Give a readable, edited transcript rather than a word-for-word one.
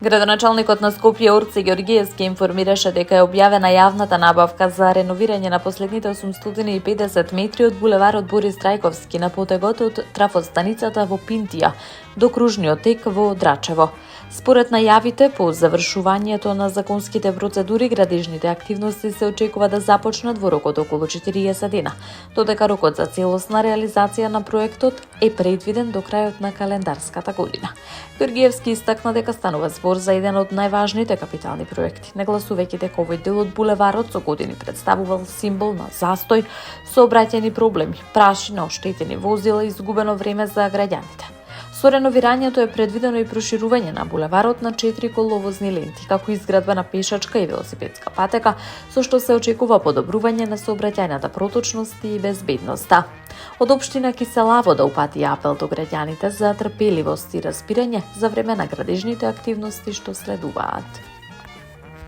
Градоначалникот на Скопје Орце Ѓоргиевски информираше дека е објавена јавната набавка за реновирање на последните 850 метри од булеварот Борис Трајковски на потегот од трафостаницата во Пинтија до кружниот тек во Драчево. Според најавите, по завршувањето на законските процедури, градежните активности се очекува да започнат во рокот околу 40 дена, додека рокот за целосна реализација на проектот е предвиден до крајот на календарската година. Ѓоргиевски истакна дека станува збор за еден од најважните капитални проекти, нагласувајќи дека овој дел од булеварот со години представувал символ на застој, сообраќајни проблеми, прашина, оштетени возила и изгубено време за граѓаните. Со реновирањето е предвидено и проширување на булеварот на 4 коловозни ленти, како изградба на пешачка и велосипедска патека, со што се очекува подобрување на сообраќајната проточност и безбедноста. Од општина Киселаво да упати апел до граѓаните за трпеливост и разбирање за време на градежните активности што следуваат.